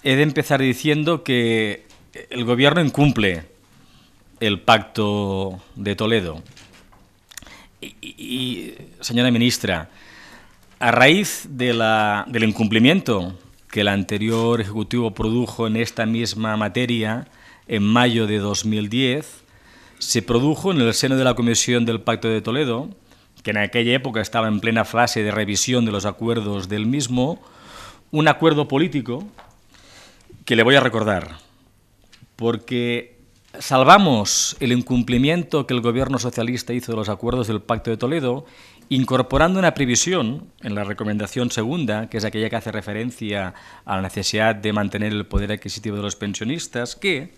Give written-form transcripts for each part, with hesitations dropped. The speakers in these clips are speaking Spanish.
He de empezar diciendo que el Gobierno incumple el Pacto de Toledo. Señora ministra, a raíz del incumplimiento que el anterior Ejecutivo produjo en esta misma materia, en mayo de 2010, se produjo en el seno de la Comisión del Pacto de Toledo, que en aquella época estaba en plena fase de revisión de los acuerdos del mismo, un acuerdo político que le voy a recordar, porque salvamos el incumplimiento que el Gobierno socialista hizo de los acuerdos del Pacto de Toledo, incorporando una previsión en la recomendación segunda, que es aquella que hace referencia a la necesidad de mantener el poder adquisitivo de los pensionistas, que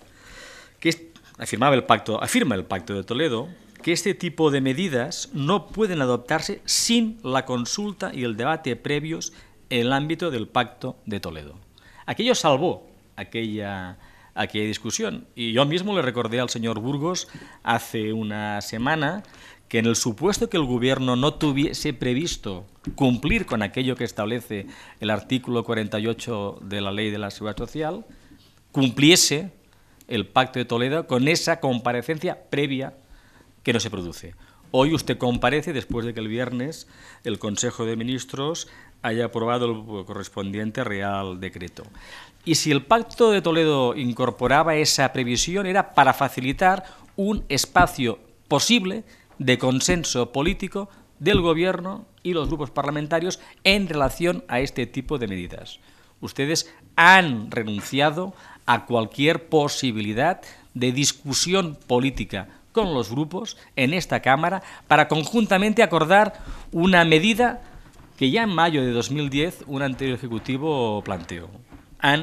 afirma el Pacto de Toledo, que este tipo de medidas no pueden adoptarse sin la consulta y el debate previos en el ámbito del Pacto de Toledo. Aquello salvó aquella discusión. Y yo mismo le recordé al señor Burgos hace una semana que en el supuesto que el Gobierno no tuviese previsto cumplir con aquello que establece el artículo 48 de la Ley de la Seguridad Social, cumpliese el Pacto de Toledo con esa comparecencia previa que no se produce. Hoy usted comparece después de que el viernes el Consejo de Ministros haya aprobado el correspondiente Real Decreto. Y si el Pacto de Toledo incorporaba esa previsión, era para facilitar un espacio posible de consenso político del Gobierno y los grupos parlamentarios en relación a este tipo de medidas. Ustedes han renunciado a cualquier posibilidad de discusión política con los grupos en esta Cámara para conjuntamente acordar una medida que ya en mayo de 2010 un anterior Ejecutivo planteó.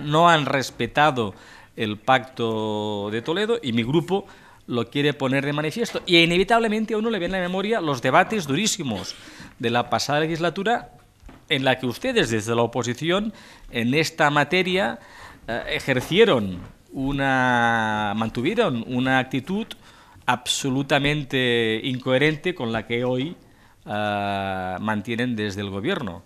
No han respetado el Pacto de Toledo y mi grupo lo quiere poner de manifiesto. Y inevitablemente a uno le viene a la memoria los debates durísimos de la pasada legislatura en la que ustedes desde la oposición en esta materia mantuvieron una actitud absolutamente incoherente con la que hoy mantienen desde el Gobierno.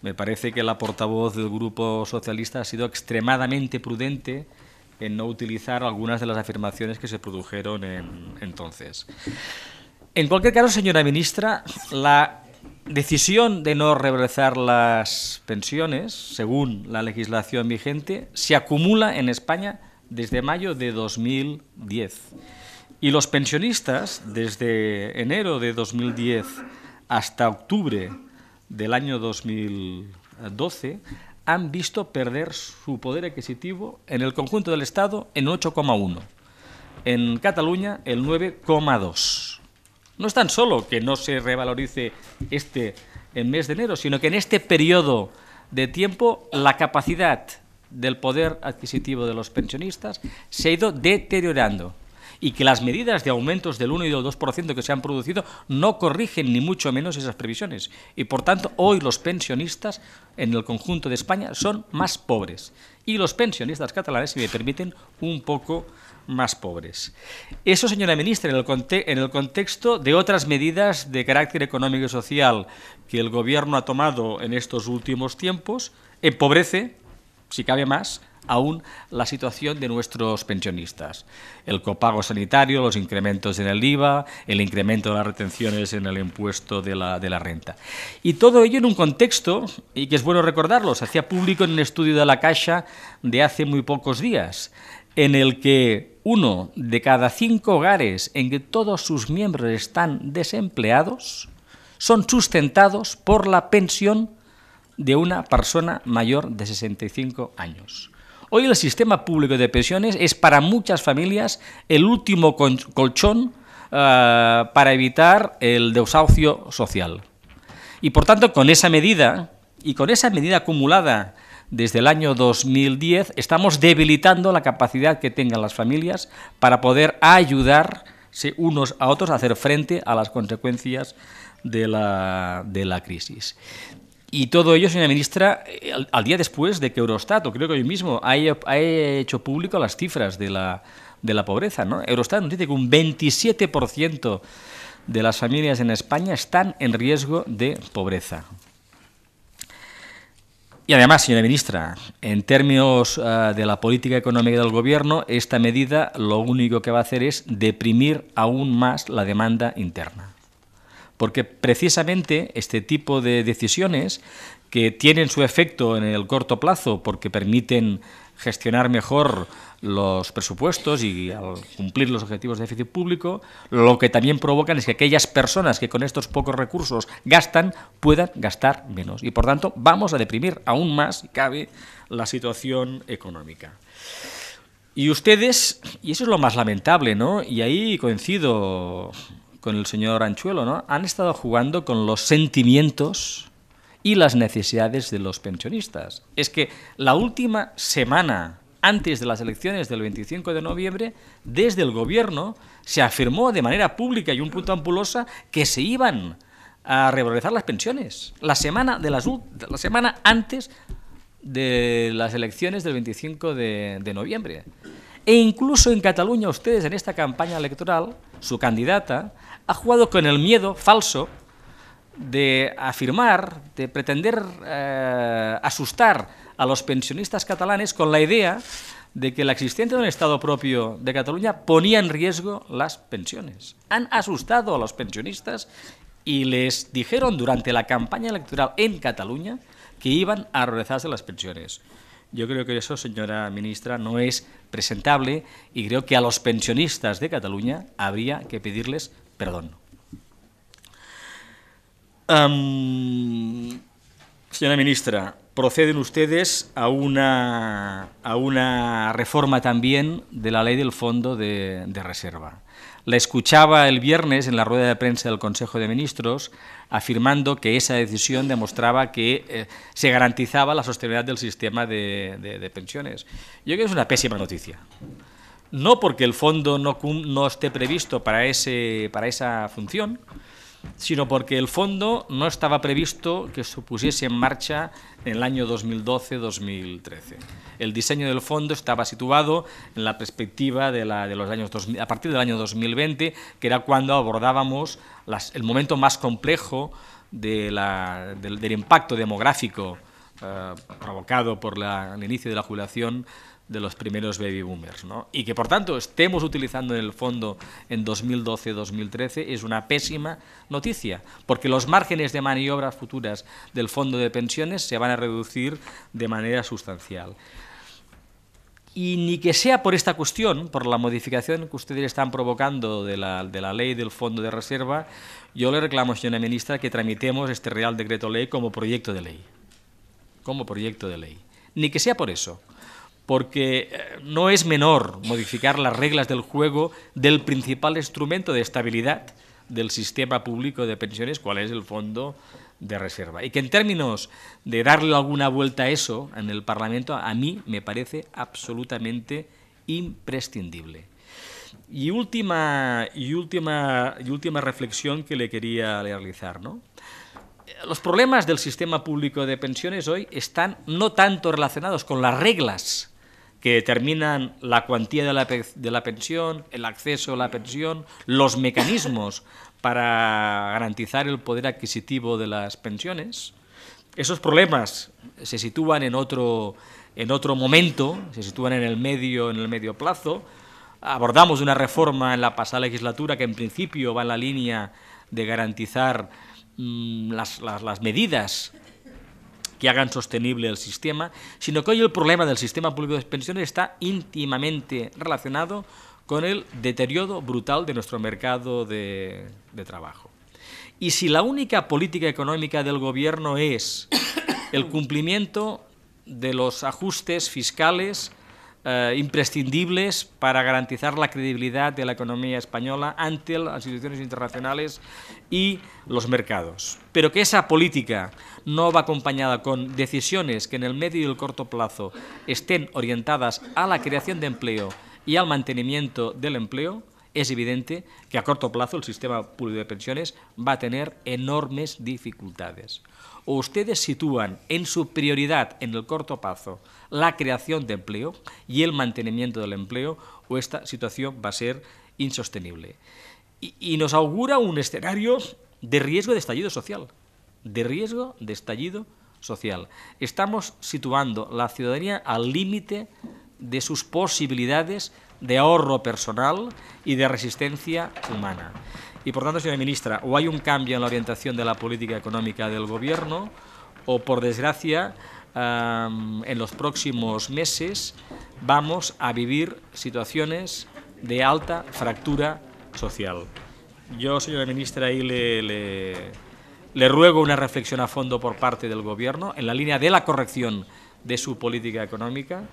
Me parece que la portavoz del Grupo Socialista ha sido extremadamente prudente en no utilizar algunas de las afirmaciones que se produjeron entonces. En cualquier caso, señora ministra, la decisión de no revalorizar las pensiones, según la legislación vigente, se acumula en España desde mayo de 2010. Y los pensionistas, desde enero de 2010 hasta octubre del año 2012, han visto perder su poder adquisitivo en el conjunto del Estado en 8,1. En Cataluña, el 9,2. No es tan solo que no se revalorice en mes de enero, sino que en este periodo de tiempo la capacidad del poder adquisitivo de los pensionistas se ha ido deteriorando y que las medidas de aumentos del 1 y del 2% que se han producido no corrigen ni mucho menos esas previsiones. Y por tanto, hoy los pensionistas en el conjunto de España son más pobres y los pensionistas catalanes, si me permiten, un poco más pobres. Eso, señora ministra, en el contexto de otras medidas de carácter económico y social que el Gobierno ha tomado en estos últimos tiempos, empobrece, si cabe más, aún la situación de nuestros pensionistas. El copago sanitario, los incrementos en el IVA, el incremento de las retenciones en el impuesto de la renta. Y todo ello en un contexto, y que es bueno recordarlo, se hacía público en un estudio de la Caixa de hace muy pocos días, en el que 1 de cada 5 hogares en que todos sus miembros están desempleados son sustentados por la pensión de una persona mayor de 65 años. Hoy el sistema público de pensiones es para muchas familias el último colchón para evitar el desahucio social. Y por tanto, con esa medida acumulada desde el año 2010, estamos debilitando la capacidad que tengan las familias para poder ayudarse unos a otros a hacer frente a las consecuencias de la crisis. Y todo ello, señora ministra, al día después de que Eurostat, o creo que hoy mismo, haya hecho público las cifras de la pobreza, ¿no? Eurostat nos dice que un 27% de las familias en España están en riesgo de pobreza. Y además, señora ministra, en términos de la política económica del Gobierno, esta medida lo único que va a hacer es deprimir aún más la demanda interna. Porque precisamente este tipo de decisiones que tienen su efecto en el corto plazo porque permiten gestionar mejor los presupuestos y al cumplir los objetivos de déficit público, lo que también provocan es que aquellas personas que con estos pocos recursos gastan puedan gastar menos. Y por tanto vamos a deprimir aún más, si cabe, la situación económica. Y ustedes, y eso es lo más lamentable, ¿no? Y ahí coincido con el señor Anchuelo, ¿no? Han estado jugando con los sentimientos y las necesidades de los pensionistas. Es que la última semana antes de las elecciones del 25 de noviembre, desde el Gobierno se afirmó de manera pública y un punto ampulosa que se iban a revalorizar las pensiones. La semana antes de las elecciones del 25 de noviembre. E incluso en Cataluña, ustedes en esta campaña electoral, su candidata ha jugado con el miedo falso de afirmar, de pretender asustar a los pensionistas catalanes con la idea de que la existencia de un Estado propio de Cataluña ponía en riesgo las pensiones. Han asustado a los pensionistas y les dijeron durante la campaña electoral en Cataluña que iban a revalorizarse las pensiones. Yo creo que eso, señora ministra, no es presentable y creo que a los pensionistas de Cataluña habría que pedirles perdón. Señora ministra, proceden ustedes a una reforma también de la ley del Fondo de Reserva. La escuchaba el viernes en la rueda de prensa del Consejo de Ministros afirmando que esa decisión demostraba que se garantizaba la sostenibilidad del sistema de pensiones. Yo creo que es una pésima noticia. No porque el fondo no esté previsto para esa función, sino porque el fondo no estaba previsto que se pusiese en marcha en el año 2012-2013. El diseño del fondo estaba situado en la perspectiva de los años 2000, a partir del año 2020, que era cuando abordábamos el momento más complejo del impacto demográfico provocado por el inicio de la jubilación de los primeros baby boomers, ¿no? Y que por tanto estemos utilizando en el fondo en 2012-2013 es una pésima noticia, porque los márgenes de maniobras futuras del fondo de pensiones se van a reducir de manera sustancial. Y ni que sea por esta cuestión, por la modificación que ustedes están provocando de la ley del fondo de reserva, yo le reclamo, señora ministra, que tramitemos este Real Decreto Ley como proyecto de ley. Como proyecto de ley. Ni que sea por eso. Porque no es menor modificar las reglas del juego del principal instrumento de estabilidad del sistema público de pensiones, cuál es el Fondo de Reserva. Y que en términos de darle alguna vuelta a eso en el Parlamento, a mí me parece absolutamente imprescindible. Y última reflexión que le quería realizar, ¿no? Los problemas del sistema público de pensiones hoy están no tanto relacionados con las reglas que determinan la cuantía de la pensión, el acceso a la pensión, los mecanismos para garantizar el poder adquisitivo de las pensiones. Esos problemas se sitúan en otro momento, se sitúan en el medio plazo. Abordamos una reforma en la pasada legislatura que en principio va en la línea de garantizar las medidas que hagan sostenible el sistema, sino que hoy el problema del sistema público de pensiones está íntimamente relacionado con el deterioro brutal de nuestro mercado de trabajo. Y si la única política económica del Gobierno es el cumplimiento de los ajustes fiscales imprescindibles para garantizar la credibilidad de la economía española ante las instituciones internacionales y los mercados, pero que esa política no va acompañada con decisiones que en el medio y el corto plazo estén orientadas a la creación de empleo y al mantenimiento del empleo, es evidente que a corto plazo el sistema público de pensiones va a tener enormes dificultades. O ustedes sitúan en su prioridad en el corto plazo la creación de empleo y el mantenimiento del empleo, o esta situación va a ser insostenible. Y nos augura un escenario de riesgo de estallido social. De riesgo de estallido social. Estamos situando la ciudadanía al límite de sus posibilidades de ahorro personal y de resistencia humana. Y por tanto, señora ministra, o hay un cambio en la orientación de la política económica del Gobierno, o por desgracia, en los próximos meses vamos a vivir situaciones de alta fractura social. Yo, señora ministra, ahí le ruego una reflexión a fondo por parte del Gobierno en la línea de la corrección de su política económica,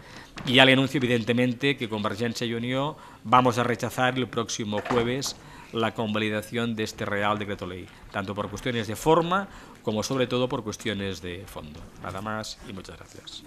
y ya le anuncio evidentemente que Convergencia y Unió vamos a rechazar el próximo jueves la convalidación de este Real Decreto Ley, tanto por cuestiones de forma como sobre todo por cuestiones de fondo. Nada más y muchas gracias.